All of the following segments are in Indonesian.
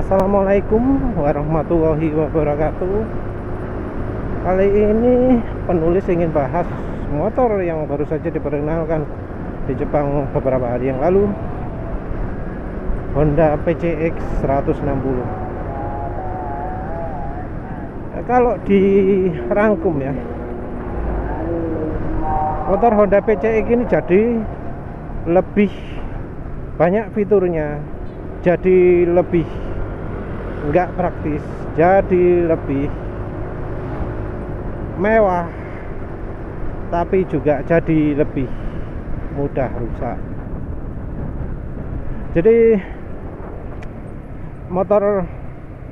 Assalamualaikum warahmatullahi wabarakatuh. Kali ini penulis ingin bahas motor yang baru saja diperkenalkan di Jepang beberapa hari yang lalu, Honda PCX 160. Kalau dirangkum ya, motor Honda PCX ini jadi lebih banyak fiturnya, jadi lebih nggak praktis, jadi lebih mewah, tapi juga jadi lebih mudah rusak. Jadi motor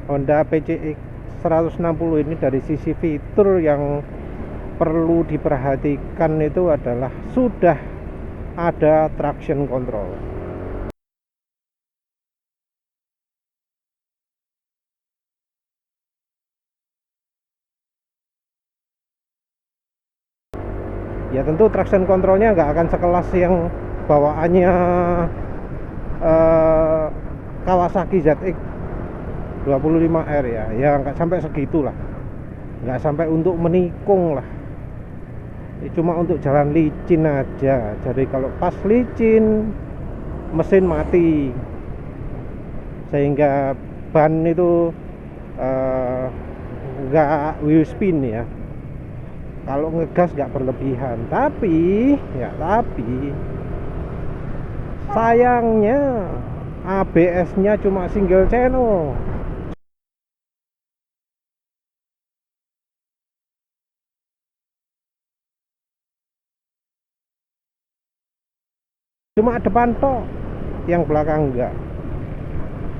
Honda PCX 160 ini dari sisi fitur yang perlu diperhatikan itu adalah sudah ada traction control. Ya tentu traction controlnya nggak akan sekelas yang bawaannya Kawasaki ZX 25R ya nggak sampai segitulah, nggak sampai untuk menikung lah, cuma untuk jalan licin aja. Jadi kalau pas licin mesin mati, sehingga ban itu nggak wheel spin ya. Kalau ngegas nggak berlebihan, tapi sayangnya ABS-nya cuma single channel. Cuma depan tok, yang belakang enggak.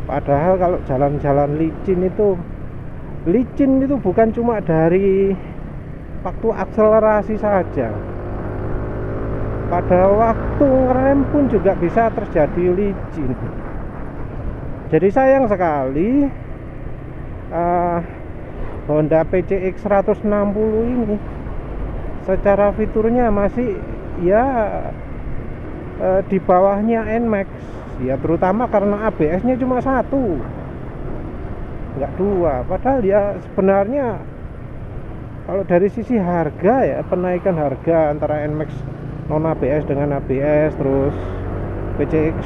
Padahal kalau jalan-jalan licin itu bukan cuma dari waktu akselerasi saja, pada waktu ngerem pun juga bisa terjadi licin. Jadi sayang sekali Honda PCX 160 ini secara fiturnya masih ya di bawahnya NMAX ya, terutama karena ABS-nya cuma satu, nggak dua. Padahal ya sebenarnya kalau dari sisi harga ya, penaikan harga antara NMAX non ABS dengan ABS, terus PCX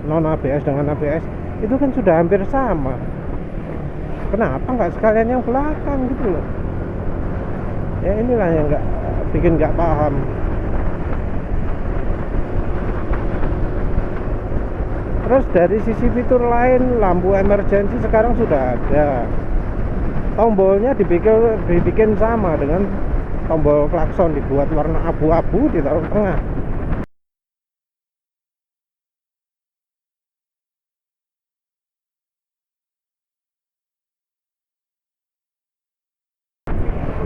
non ABS dengan ABS, itu kan sudah hampir sama. Kenapa nggak sekalian yang belakang gitu loh? Ya inilah yang bikin nggak paham. Terus dari sisi fitur lain, lampu emergency sekarang sudah ada. Tombolnya dibikin sama dengan tombol klakson, dibuat warna abu-abu, ditaruh tengah.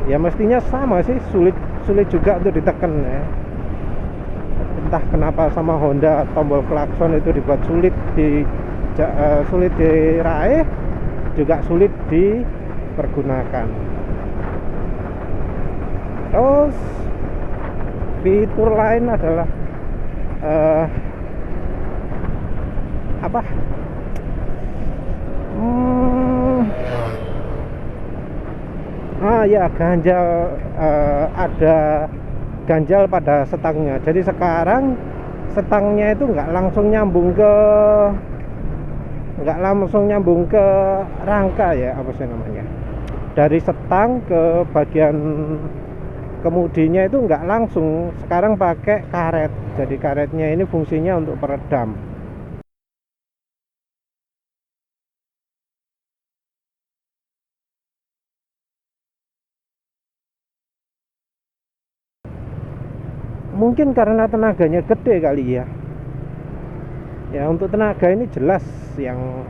Ya mestinya sama sih, sulit juga untuk ditekan ya. Entah kenapa sama Honda tombol klakson itu dibuat sulit diraih, juga sulit dipergunakan. Terus fitur lain adalah ya ganjal, ada ganjal pada setangnya. Jadi sekarang setangnya itu nggak langsung nyambung ke rangka ya, apa sih namanya, dari setang ke bagian kemudinya itu nggak langsung, sekarang pakai karet. Jadi karetnya ini fungsinya untuk peredam. Mungkin karena tenaganya gede kali ya. Ya untuk tenaga ini jelas yang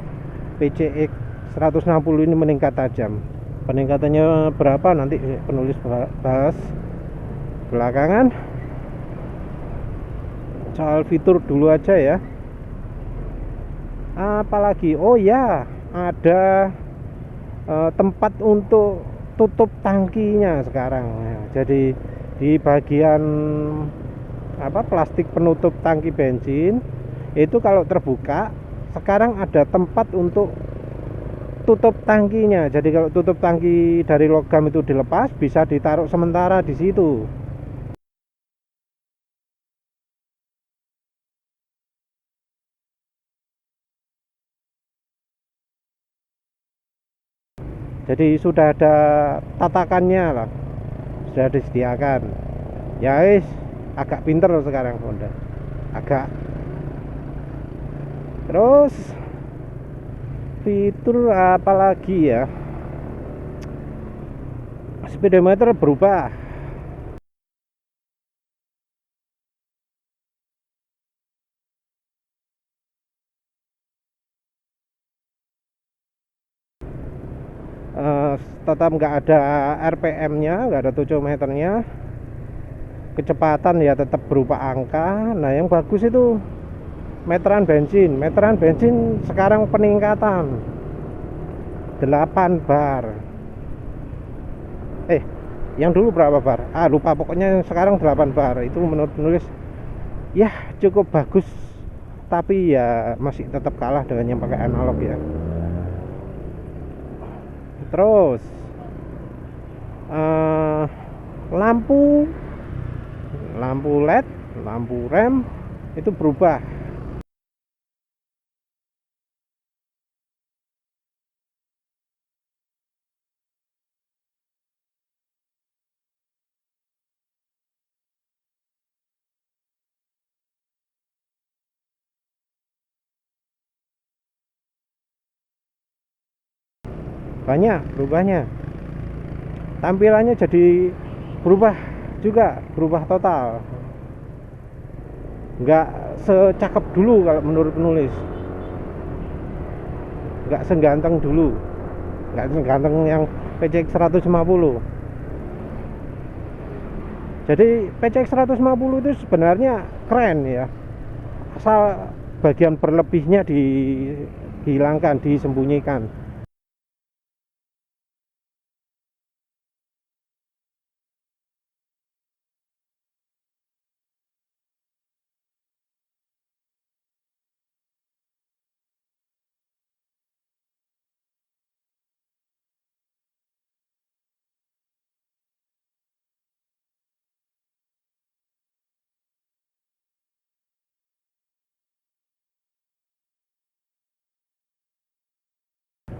PCX 160 ini meningkat tajam. Peningkatannya berapa nanti penulis bahas belakangan. Soal fitur dulu aja ya. Apalagi, oh ya, ada tempat untuk tutup tangkinya sekarang. Jadi di bagian plastik penutup tangki bensin itu kalau terbuka, sekarang ada tempat untuk tutup tangkinya. Jadi kalau tutup tangki dari logam itu dilepas, bisa ditaruh sementara di situ. Jadi sudah ada tatakannya lah, sudah disediakan. Ya wis, agak pinter sekarang Honda. Agak. Terus fitur apa lagi ya? Speedometer berubah. Tetap nggak ada RPM-nya, nggak ada meternya. Kecepatan ya tetap berupa angka. Nah yang bagus itu meteran bensin sekarang peningkatan 8 bar. Yang dulu berapa bar? Lupa, pokoknya sekarang 8 bar. Itu menurut penulis ya cukup bagus, tapi ya masih tetap kalah dengan yang pakai analog ya. Terus lampu LED, lampu rem itu berubah. Banyak berubahnya. Tampilannya jadi berubah juga, berubah total. Nggak secakep dulu kalau menurut penulis. Nggak seganteng dulu. Nggak seganteng yang PCX 150. Jadi PCX 150 itu sebenarnya keren ya, asal bagian berlebihnya dihilangkan, disembunyikan.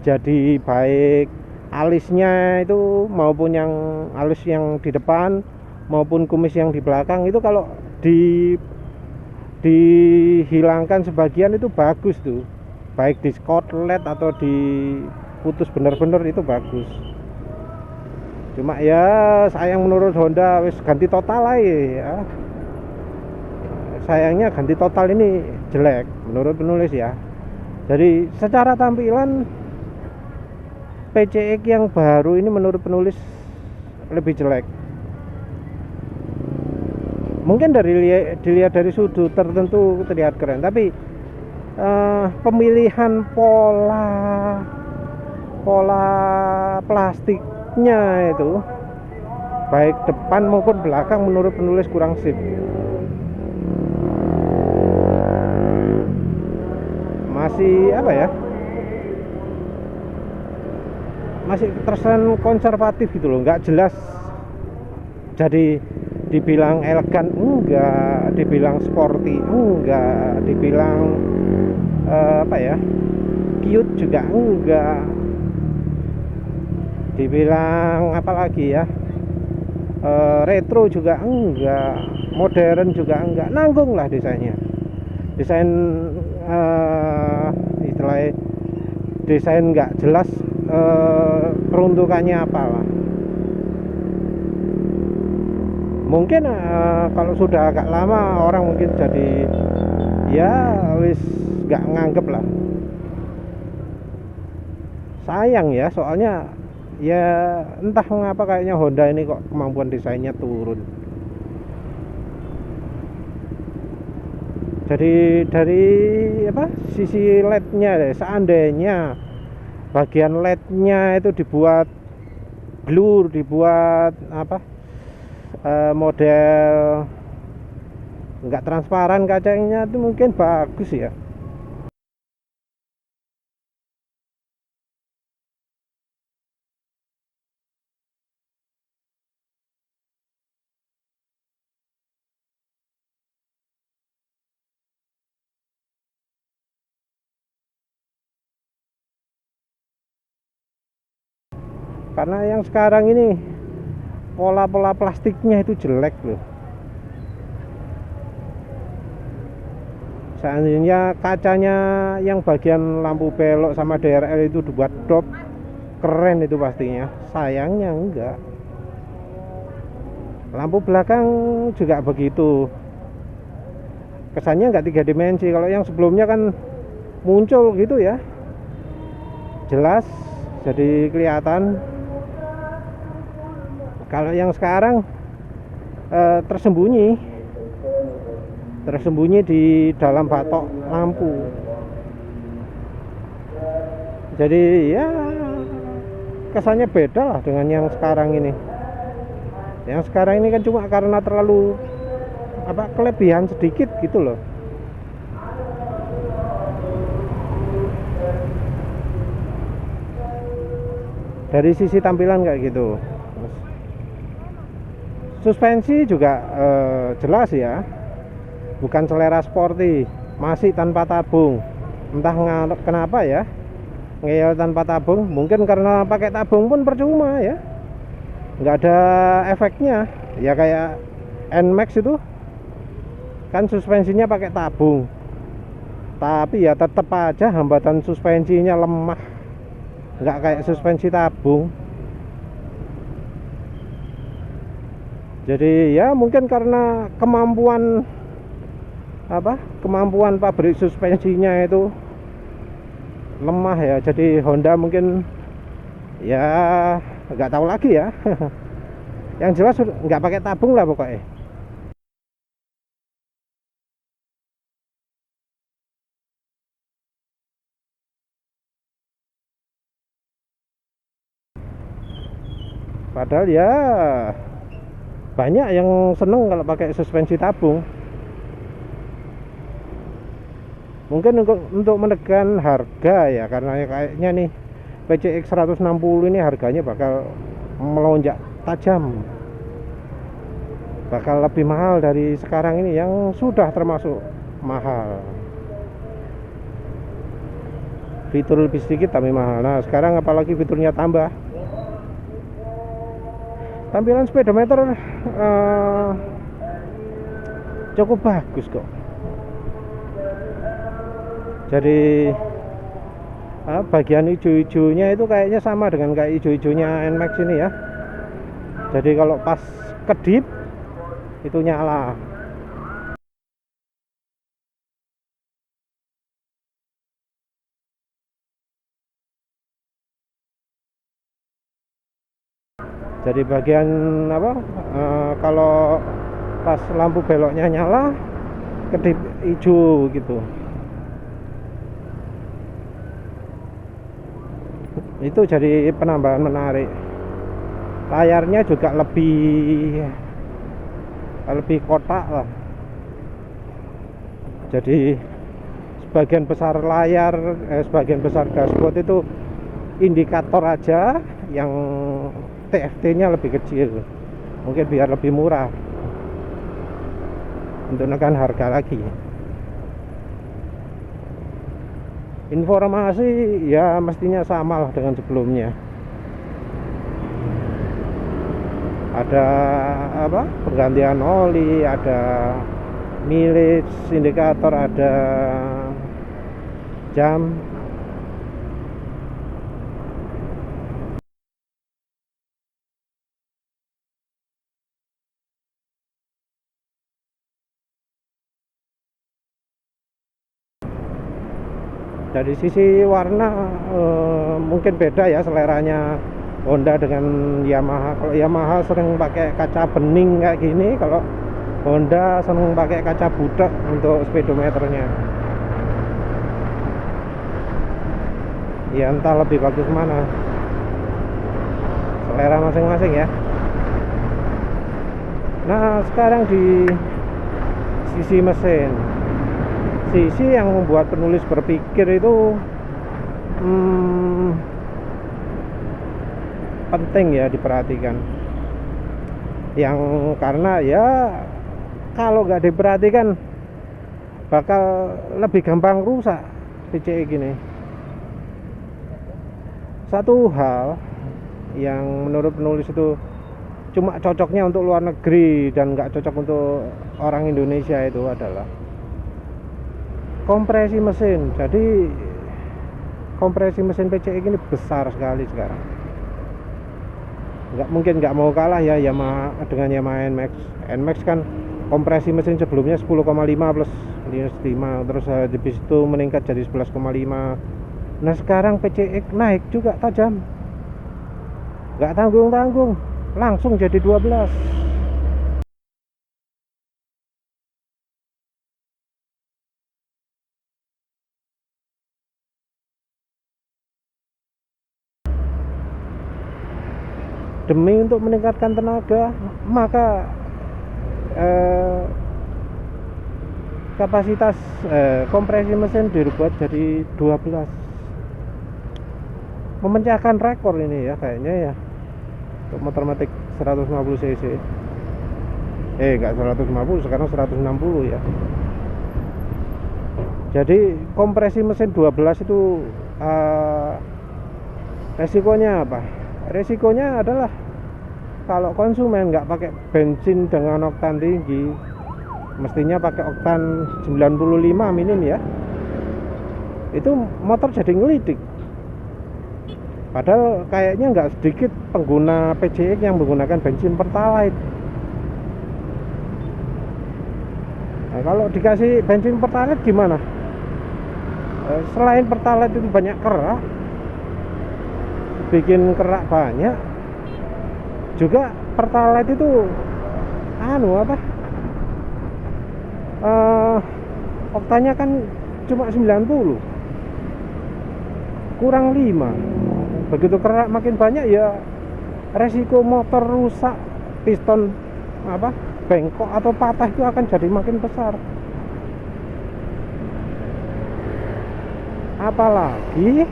Jadi baik alisnya itu maupun yang alis yang di depan maupun kumis yang di belakang itu kalau dihilangkan sebagian itu bagus tuh, baik di skotlet atau diputus bener-bener itu bagus. Cuma ya sayang menurut Honda wis ganti total aja ya. Sayangnya ganti total ini jelek menurut penulis ya. Jadi secara tampilan PCX yang baru ini menurut penulis lebih jelek. Mungkin dilihat dari sudut tertentu terlihat keren, tapi pemilihan pola plastiknya itu baik depan maupun belakang menurut penulis kurang sip. Masih apa ya? Masih terkesan konservatif gitu loh, nggak jelas. Jadi dibilang elegan enggak, dibilang sporty enggak, dibilang apa ya, cute juga enggak, dibilang apa lagi ya, retro juga enggak, modern juga enggak, nanggung lah desainnya. Desain istilahnya desain nggak jelas, peruntukannya apalah. Mungkin kalau sudah agak lama orang mungkin jadi ya wis nggak nganggep lah. Sayang ya, soalnya ya entah mengapa kayaknya Honda ini kok kemampuan desainnya turun. Jadi dari apa sisi LED-nya deh, seandainya bagian LED-nya itu dibuat blur, dibuat apa, model nggak transparan kacanya, itu mungkin bagus ya. Karena yang sekarang ini pola-pola plastiknya itu jelek loh. Seandainya kacanya yang bagian lampu belok sama DRL itu dibuat dop, keren itu pastinya. Sayangnya enggak. Lampu belakang juga begitu, kesannya enggak 3 dimensi. Kalau yang sebelumnya kan muncul gitu ya, jelas, jadi kelihatan. Kalau yang sekarang tersembunyi di dalam batok lampu. Jadi ya kesannya beda lah dengan yang sekarang ini. Yang sekarang ini kan cuma karena terlalu kelebihan sedikit gitu loh. Dari sisi tampilan kayak gitu. Suspensi juga jelas ya, bukan selera sporty, masih tanpa tabung. Entah kenapa ya ngeyel tanpa tabung. Mungkin karena pakai tabung pun percuma ya, nggak ada efeknya. Ya kayak NMAX itu kan suspensinya pakai tabung, tapi ya tetap aja hambatan suspensinya lemah, nggak kayak suspensi tabung. Jadi ya mungkin karena kemampuan pabrik suspensinya itu lemah ya. Jadi Honda mungkin ya nggak tahu lagi ya. Yang jelas nggak pakai tabung lah pokoknya. Padahal ya banyak yang seneng kalau pakai suspensi tabung. Mungkin untuk menekan harga ya, karena kayaknya nih PCX 160 ini harganya bakal melonjak tajam, bakal lebih mahal dari sekarang ini yang sudah termasuk mahal. Fitur lebih sedikit tapi mahal. Nah sekarang apalagi fiturnya tambah. Tampilan speedometer cukup bagus kok. Jadi bagian hijau-hijaunya itu kayaknya sama dengan kayak hijau-hijaunya NMAX ini ya. Jadi kalau pas kedip itu nyala. Jadi bagian kalau pas lampu beloknya nyala, kedip hijau gitu. Itu jadi penambahan menarik. Layarnya juga lebih kotak lah. Jadi sebagian besar layar, sebagian besar dashboard itu indikator aja, yang TFT-nya lebih kecil, mungkin biar lebih murah untuk menekan harga lagi. Informasi ya mestinya sama lah dengan sebelumnya. Ada pergantian oli, ada mileage indikator, ada jam. Dari sisi warna mungkin beda ya seleranya Honda dengan Yamaha. Kalau Yamaha sering pakai kaca bening kayak gini, kalau Honda seneng pakai kaca budak untuk speedometernya. Ya entah lebih bagus mana, selera masing-masing ya. Nah sekarang di sisi mesin, sisi yang membuat penulis berpikir itu penting ya diperhatikan. Yang karena ya kalau nggak diperhatikan bakal lebih gampang rusak PCX gini. Satu hal yang menurut penulis itu cuma cocoknya untuk luar negeri dan nggak cocok untuk orang Indonesia itu adalah kompresi mesin. Jadi kompresi mesin PCX ini besar sekali sekarang. Nggak mau kalah ya Yamaha dengan Yamaha NMAX. NMAX kan kompresi mesin sebelumnya 10,5 plus minus 5, terus habis itu meningkat jadi 11,5. Nah sekarang PCX naik juga tajam, nggak tanggung-tanggung, langsung jadi 12. Demi untuk meningkatkan tenaga, maka kapasitas kompresi mesin dibuat jadi 12. Memecahkan rekor ini ya kayaknya ya untuk motor matic 150 cc. Enggak 150, sekarang 160 ya. Jadi kompresi mesin 12 itu resikonya apa? Resikonya adalah kalau konsumen nggak pakai bensin dengan oktan tinggi, mestinya pakai oktan 95 minim ya, itu motor jadi ngelidik. Padahal kayaknya nggak sedikit pengguna PCX yang menggunakan bensin Pertalite. Nah, kalau dikasih bensin Pertalite gimana? Selain Pertalite itu banyak kerak, bikin kerak banyak, juga Pertalite itu oktannya kan cuma 90, kurang 5. Begitu kerak makin banyak ya resiko motor rusak, piston bengkok atau patah itu akan jadi makin besar. Apalagi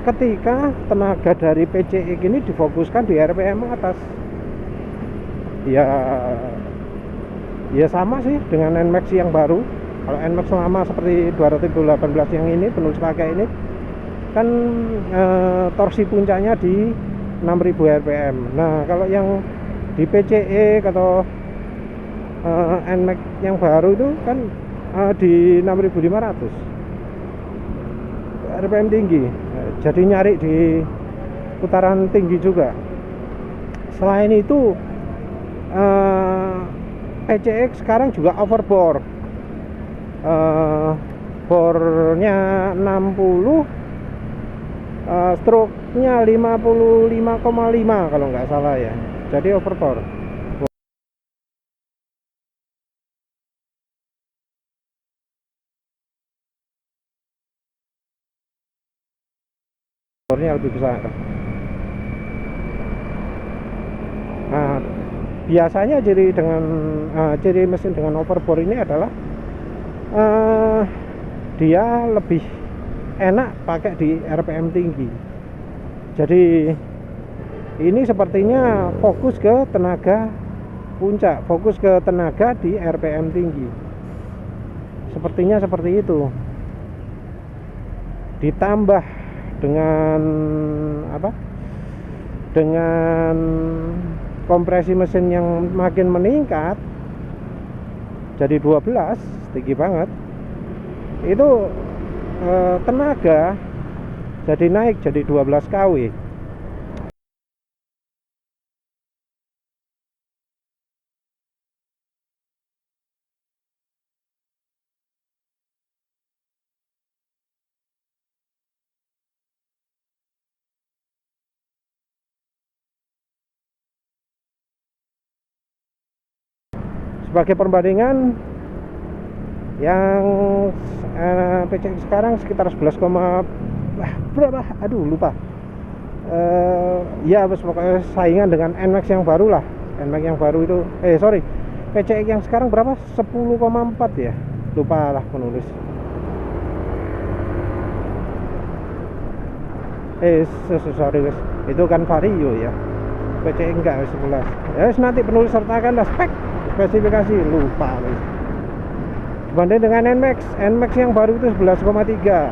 ketika tenaga dari PCX ini difokuskan di RPM atas. Ya sama sih dengan NMAX yang baru. Kalau NMAX lama seperti 218 yang ini penulis pakai ini kan torsi puncaknya di 6000 rpm. Nah kalau yang di PCX atau NMAX yang baru itu kan di 6500 rpm tinggi. Jadi nyari di putaran tinggi juga. Selain itu PCX sekarang juga overbore. Bornya 60, stroke-nya 55,5 kalau nggak salah ya. Jadi overbore. Bornya lebih besar. Nah, biasanya ciri mesin dengan overbore ini adalah dia lebih enak pakai di RPM tinggi. Jadi ini sepertinya fokus ke tenaga puncak, fokus ke tenaga di RPM tinggi. Sepertinya seperti itu. Ditambah dengan dengan kompresi mesin yang makin meningkat jadi 12, tinggi banget. Itu tenaga jadi naik jadi 12 kW. Sebagai perbandingan, yang PCX sekarang sekitar 11, berapa? Aduh lupa. Ya pokoknya saingan dengan NMAX yang baru lah. NMAX yang baru itu PCX yang sekarang berapa? 10,4 ya. Lupa lah penulis. Sorry guys. Itu kan Vario ya. PCX enggak 11. Ya nanti penulis sertakan lah spesifikasi, lupa guys. Dibanding dengan NMAX yang baru itu 11,3.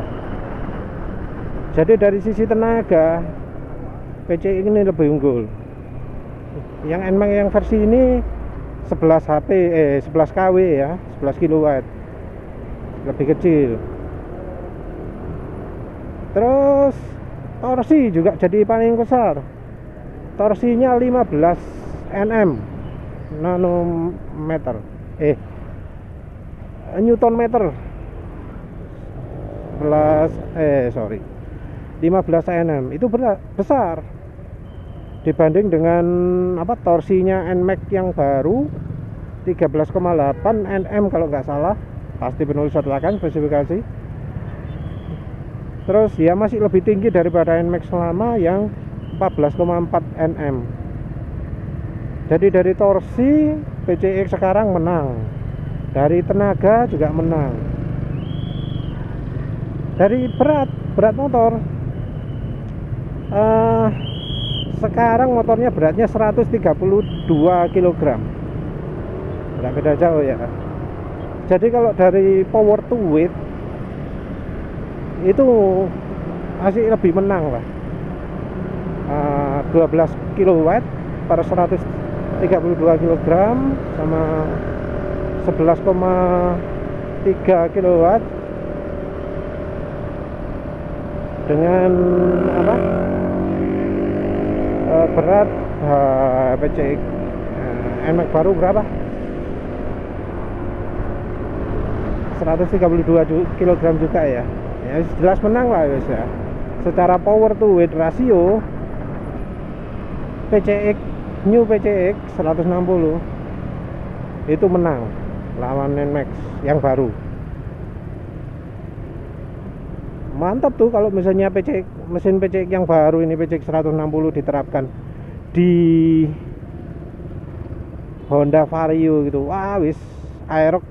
Jadi dari sisi tenaga PCX ini lebih unggul. Yang NMAX yang versi ini 11 HP 11 kW ya, 11 kilowatt. Lebih kecil. Terus torsi juga jadi paling besar. Torsinya 15 Nm nanometer. Newton meter. 15 Nm itu besar dibanding dengan torsinya NMAX yang baru 13,8 Nm kalau nggak salah, pasti penulis sertakan spesifikasi. Terus ya masih lebih tinggi daripada NMAX lama yang 14,4 Nm. Jadi dari torsi PCX sekarang menang, dari tenaga juga menang, dari berat motor. Sekarang motornya beratnya 132 kg, nggak beda jauh ya. Jadi kalau dari power to weight itu masih lebih menang lah. 12 kW per 132 kg sama 11,3 kW dengan berat PCX NMAX baru berapa? 132 kg juga ya. Ya jelas menang lah guys ya. Secara power to weight ratio PCX New PCX 160 itu menang lawan NMAX yang baru. Mantap tuh kalau misalnya mesin PCX yang baru ini, PCX 160 diterapkan di Honda Vario gitu. Wah wis, Aerox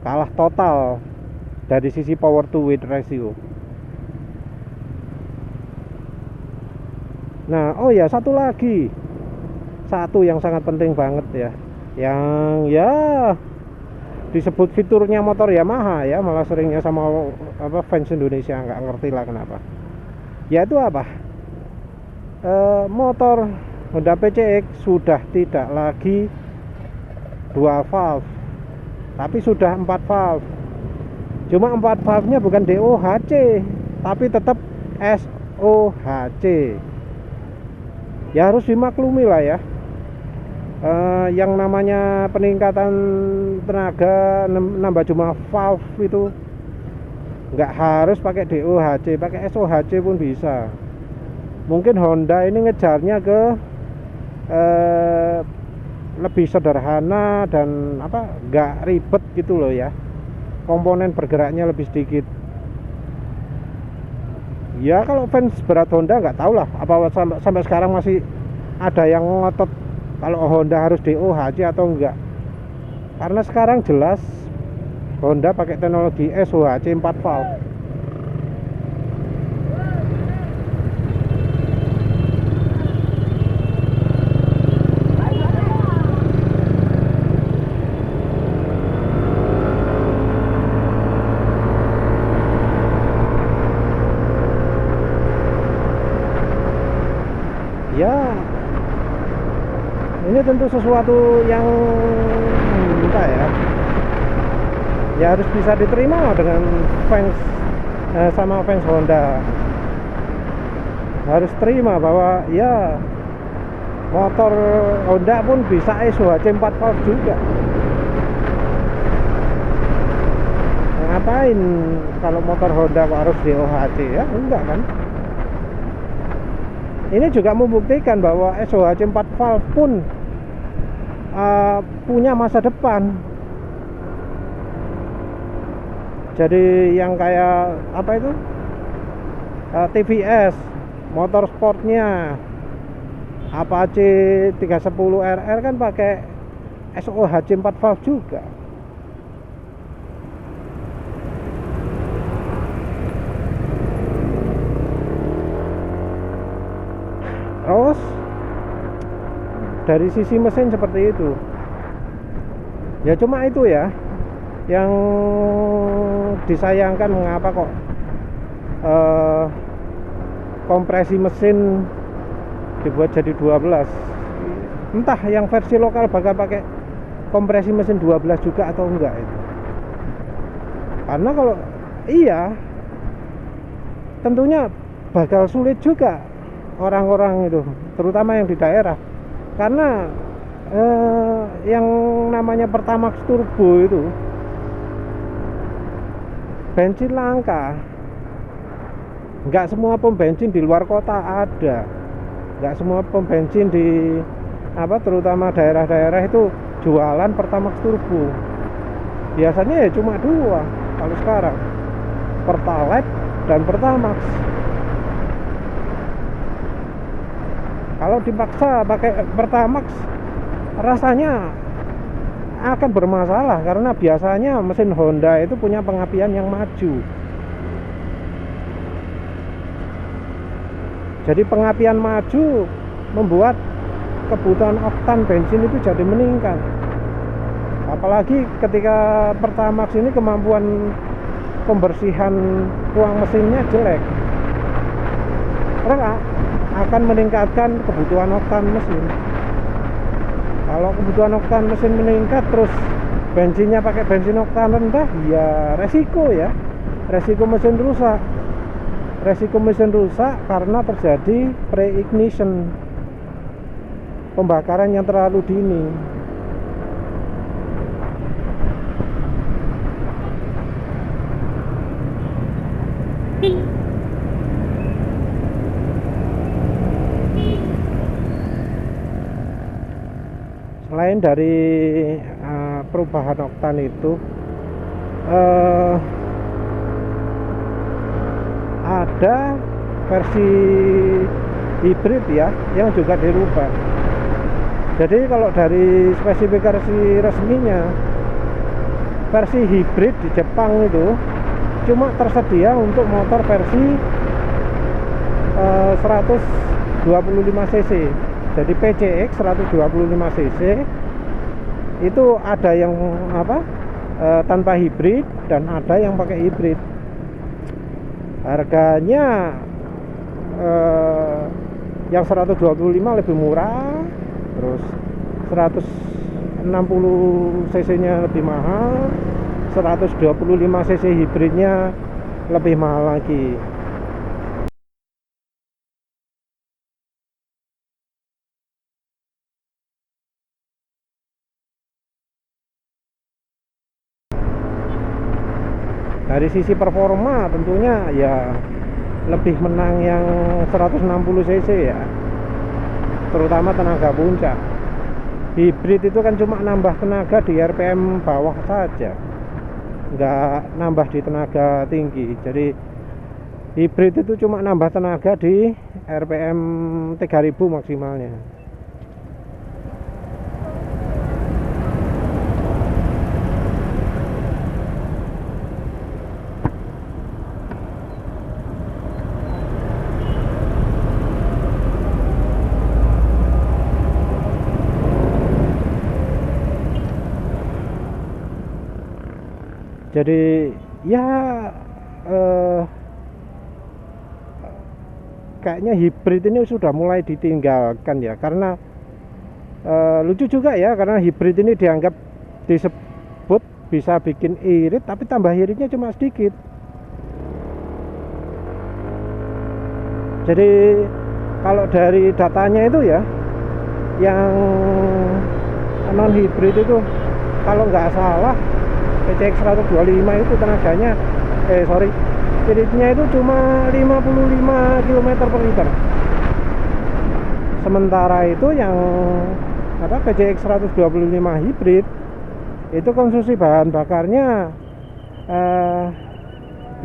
kalah total dari sisi power to weight ratio. Nah, oh ya, satu yang sangat penting banget ya, yang ya disebut fiturnya motor Yamaha ya, malah seringnya sama fans Indonesia nggak ngerti lah kenapa. Yaitu motor Honda PCX sudah tidak lagi 2 valve, tapi sudah 4 valve. Cuma 4 valve-nya bukan DOHC, tapi tetap SOHC. Ya harus dimaklumi lah ya. Yang namanya peningkatan tenaga, nambah jumlah valve itu nggak harus pakai DOHC, pakai SOHC pun bisa. Mungkin Honda ini ngejarnya ke lebih sederhana dan nggak ribet gitu loh ya, komponen bergeraknya lebih sedikit. Ya kalau fans berat Honda nggak tahu lah apa sampai sekarang masih ada yang ngotot kalau Honda harus DOHC atau enggak. Karena sekarang jelas Honda pakai teknologi SOHC 4 valve. Ya, ini tentu sesuatu yang ya harus bisa diterima dengan fans sama fans Honda. Harus terima bahwa ya motor Honda pun bisa SOHC 4 valve juga. Ngapain kalau motor Honda kok harus DOHC ya? Enggak kan? Ini juga membuktikan bahwa SOHC 4 valve pun punya masa depan. Jadi yang kayak TVS, motor sportnya Apache 310 RR kan pakai SOHC 4 valve juga. Terus dari sisi mesin seperti itu. Ya cuma itu ya yang disayangkan, mengapa kok kompresi mesin dibuat jadi 12. Entah yang versi lokal bakal pakai kompresi mesin 12 juga atau enggak itu. Karena kalau iya, tentunya bakal sulit juga orang-orang itu, terutama yang di daerah. Karena yang namanya Pertamax turbo itu bensin langka. Nggak semua pom bensin di luar kota ada. Nggak semua pom bensin di terutama daerah-daerah itu jualan Pertamax turbo. Biasanya ya cuma dua kalau sekarang, Pertalite dan Pertamax. Kalau dipaksa pakai Pertamax, rasanya akan bermasalah karena biasanya mesin Honda itu punya pengapian yang maju. Jadi pengapian maju membuat kebutuhan oktan bensin itu jadi meningkat. Apalagi ketika Pertamax ini kemampuan pembersihan ruang mesinnya jelek, orang akan meningkatkan kebutuhan oktan mesin. Kalau kebutuhan oktan mesin meningkat terus bensinnya pakai bensin oktan rendah, ya resiko mesin rusak. Resiko mesin rusak karena terjadi pre-ignition, pembakaran yang terlalu dini. Selain dari perubahan oktan itu, ada versi hibrid ya yang juga dirubah. Jadi kalau dari spesifikasi resminya, versi hibrid di Jepang itu cuma tersedia untuk motor versi 125 cc. Jadi PCX 125 cc itu ada yang tanpa hibrid dan ada yang pakai hibrid. Harganya yang 125 lebih murah, terus 160 cc nya lebih mahal, 125 cc hibridnya lebih mahal lagi. Dari sisi performa tentunya ya lebih menang yang 160 cc ya, terutama tenaga puncak. Hibrid itu kan cuma nambah tenaga di RPM bawah saja, nggak nambah di tenaga tinggi. Jadi hibrid itu cuma nambah tenaga di RPM 3000 maksimalnya. Jadi ya kayaknya hibrid ini sudah mulai ditinggalkan ya, karena lucu juga ya, karena hibrid ini disebut bisa bikin irit, tapi tambah iritnya cuma sedikit. Jadi kalau dari datanya itu ya, yang non hibrid itu kalau nggak salah PCX 125 itu tenaganya iritnya itu cuma 55 km per liter. Sementara itu yang PCX 125 hibrid itu konsumsi bahan bakarnya 55,4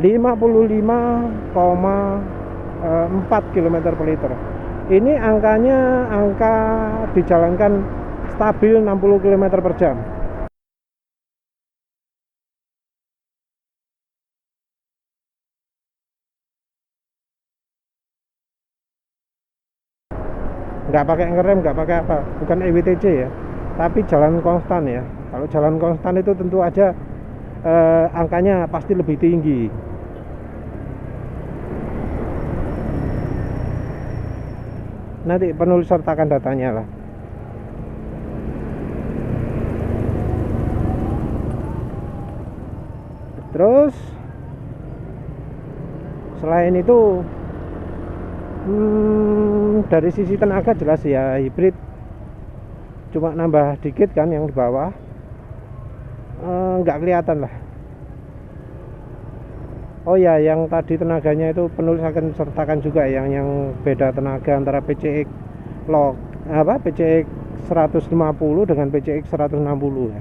km per liter. Ini angka dijalankan stabil 60 km per jam. Nggak pakai ngerem, nggak pakai apa, bukan EWTC ya, tapi jalan konstan ya. Kalau jalan konstan itu tentu aja angkanya pasti lebih tinggi. nanti penulis sertakan datanya lah. Terus selain itu dari sisi tenaga jelas ya hybrid, cuma nambah dikit kan yang di bawah, nggak kelihatan lah. Oh ya, yang tadi tenaganya itu penulis akan sertakan juga yang beda tenaga antara PCX PCX 150 dengan PCX 160 ya.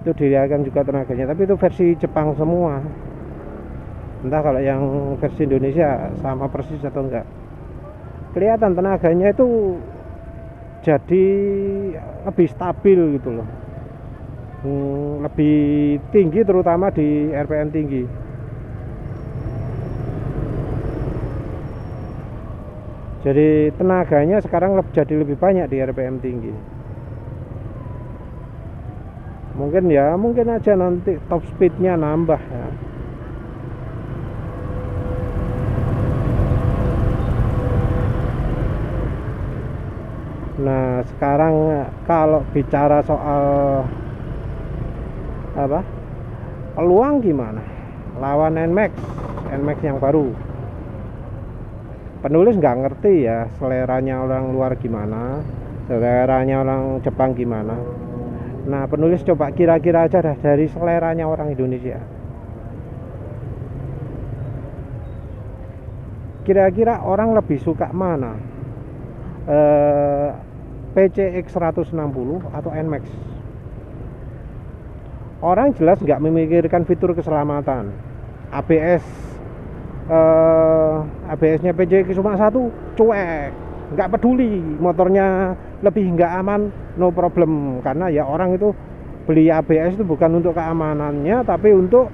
Itu dilihatkan juga tenaganya, tapi itu versi Jepang semua. Entah kalau yang versi Indonesia sama persis atau enggak. Kelihatan tenaganya itu jadi lebih stabil gitu loh. Lebih tinggi terutama di RPM tinggi. Jadi tenaganya sekarang jadi lebih banyak di RPM tinggi. Mungkin aja nanti top speednya nambah ya. Nah sekarang kalau bicara soal peluang gimana lawan NMAX yang baru, penulis nggak ngerti ya seleranya orang luar gimana, seleranya orang Jepang gimana. Nah penulis coba kira-kira aja dah dari seleranya orang Indonesia. Kira-kira orang lebih suka mana, PCX 160 atau NMAX? Orang jelas nggak memikirkan fitur keselamatan. ABS-nya PCX cuma satu, cuek, nggak peduli motornya lebih nggak aman, no problem. Karena ya orang itu beli ABS itu bukan untuk keamanannya, tapi untuk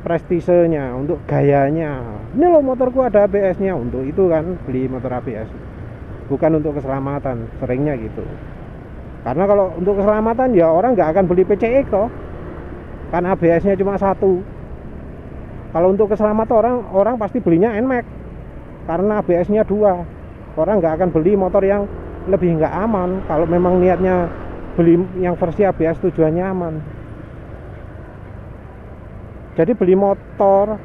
prestisenya, untuk gayanya. Ini loh motorku ada ABS-nya, untuk itu kan beli motor ABS, bukan untuk keselamatan. Seringnya gitu. Karena kalau untuk keselamatan ya orang nggak akan beli PCX toh, kan ABS-nya cuma satu. Kalau untuk keselamatan orang pasti belinya NMAX karena ABS-nya dua. Orang nggak akan beli motor yang lebih nggak aman kalau memang niatnya beli yang versi ABS tujuannya aman. Jadi beli motor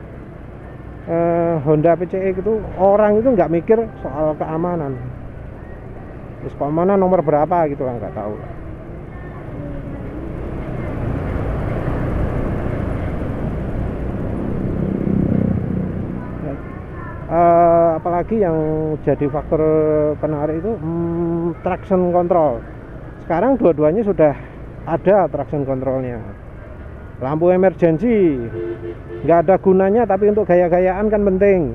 Honda PCX itu orang itu nggak mikir soal keamanan. Terus keamanan nomor berapa gitu kan nggak tahu. Apalagi yang jadi faktor penarik itu traction control. Sekarang dua-duanya sudah ada traction controlnya. Lampu emergency nggak ada gunanya, tapi untuk gaya-gayaan kan penting.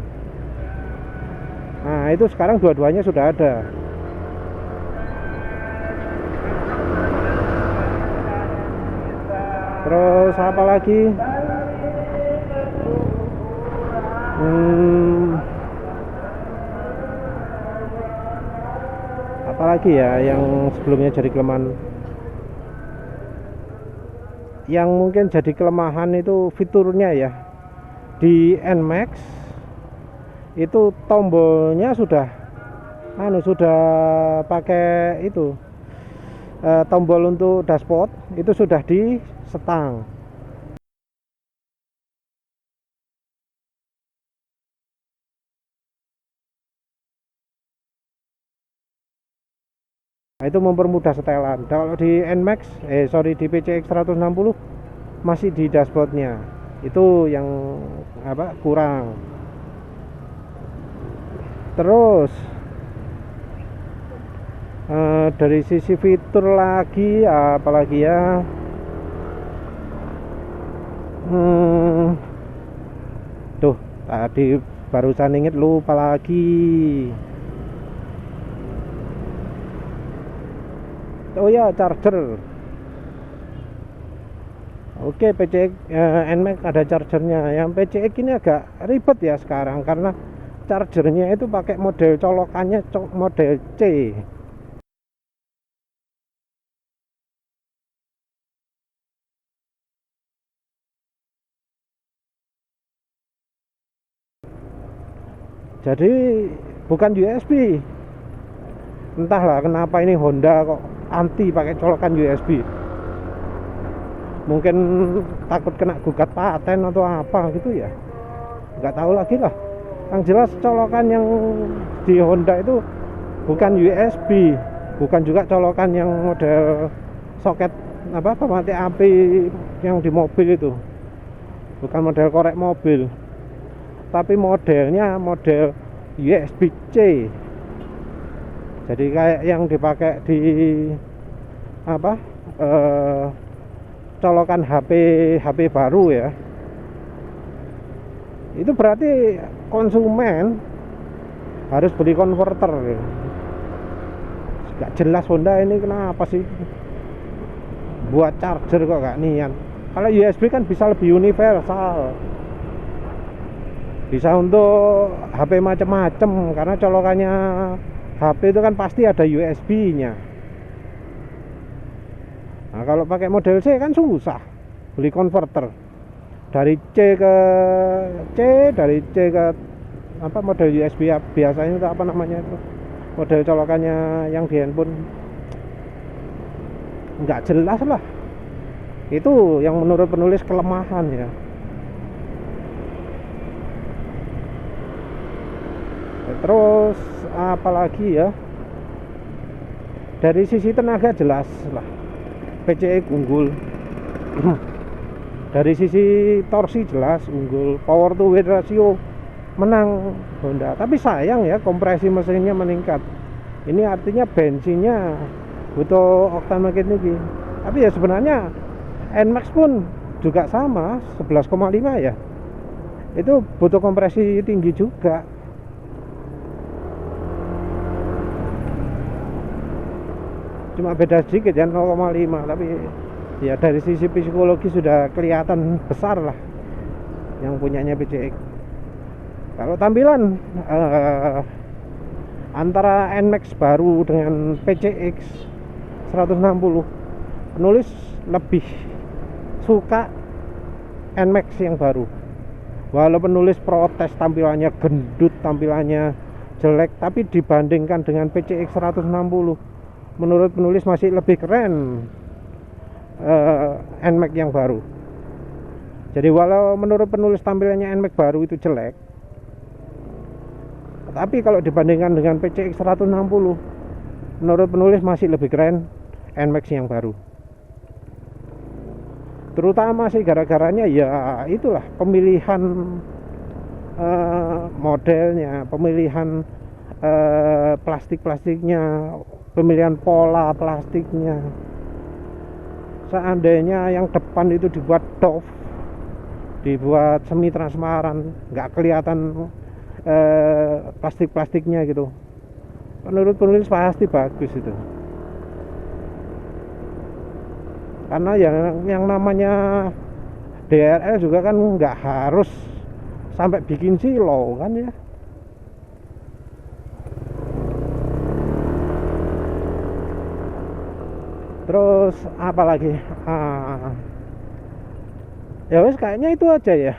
Nah itu sekarang dua-duanya sudah ada. Terus apa lagi? Apalagi ya yang sebelumnya jadi kelemahan, yang mungkin jadi kelemahan itu fiturnya ya. Di NMAX itu tombolnya sudah pakai itu, tombol untuk dashboard itu sudah di setang. Nah, itu mempermudah setelan. Kalau di NMAX, di PCX 160 masih di dashboardnya. Itu yang kurang. Terus dari sisi fitur lagi, apalagi ya? Tuh, tadi barusan inget lupa lagi. Oh ya, charger. Oke, PCX NMAX ada chargernya. Yang PCX ini agak ribet ya sekarang karena chargernya itu pakai model colokannya model C. Jadi bukan USB. Entahlah kenapa ini Honda kok anti pakai colokan USB. Mungkin takut kena gugat paten atau apa gitu ya, nggak tahu lagi lah. Yang jelas colokan yang di Honda itu bukan USB, bukan juga colokan yang model soket pemati api yang di mobil itu, bukan model korek mobil, tapi modelnya model USB-C. Jadi kayak yang dipakai di colokan HP baru ya. Itu berarti konsumen harus beli konverter. Gak jelas Honda ini kenapa sih buat charger kok gak niat. Kalau USB kan bisa lebih universal, bisa untuk HP macam-macam, karena colokannya HP itu kan pasti ada USB-nya. Nah, kalau pakai model C kan susah beli konverter dari C ke C, dari C ke model USB biasanya itu itu model colokannya yang di handphone nggak jelas lah. Itu yang menurut penulis kelemahan ya. Terus apalagi ya, dari sisi tenaga jelas lah PCX unggul. Dari sisi torsi jelas unggul, power to weight ratio menang Honda. Tapi sayang ya, kompresi mesinnya meningkat. Ini artinya bensinnya butuh oktan makin tinggi. Tapi ya sebenarnya NMAX pun juga sama, 11,5 ya. Itu butuh kompresi tinggi juga. Cuma beda sedikit ya, 0,5, tapi ya dari sisi psikologi sudah kelihatan besar lah yang punyanya PCX. Kalau tampilan antara NMAX baru dengan PCX 160, penulis lebih suka NMAX yang baru. Walau penulis protes tampilannya gendut, tampilannya jelek, tapi dibandingkan dengan PCX 160, menurut penulis masih lebih keren NMAX yang baru. Jadi walau menurut penulis tampilannya NMAX baru itu jelek, tapi kalau dibandingkan dengan PCX 160, menurut penulis masih lebih keren NMAX yang baru. Terutama sih gara-garanya ya itulah pemilihan modelnya, pemilihan plastiknya, pemilihan pola plastiknya. Seandainya yang depan itu dibuat doff, dibuat semi transparan, nggak kelihatan plastiknya gitu, menurut penulis pasti bagus itu. Karena yang namanya DRL juga kan nggak harus sampai bikin silo kan ya. Terus apa lagi? Ya wes kayaknya itu aja ya.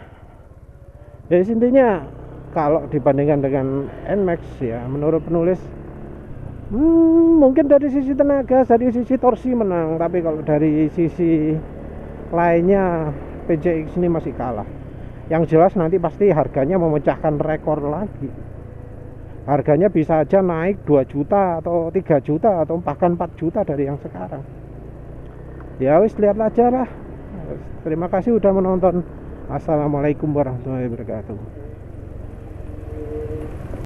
Jadi intinya kalau dibandingkan dengan NMAX ya, menurut penulis mungkin dari sisi tenaga, dari sisi torsi menang, tapi kalau dari sisi lainnya PCX ini masih kalah. Yang jelas nanti pasti harganya memecahkan rekor lagi. Harganya bisa aja naik 2 juta atau 3 juta atau bahkan 4 juta dari yang sekarang. Ya wis, lihat aja lah. Terima kasih udah menonton. Assalamualaikum warahmatullahi wabarakatuh.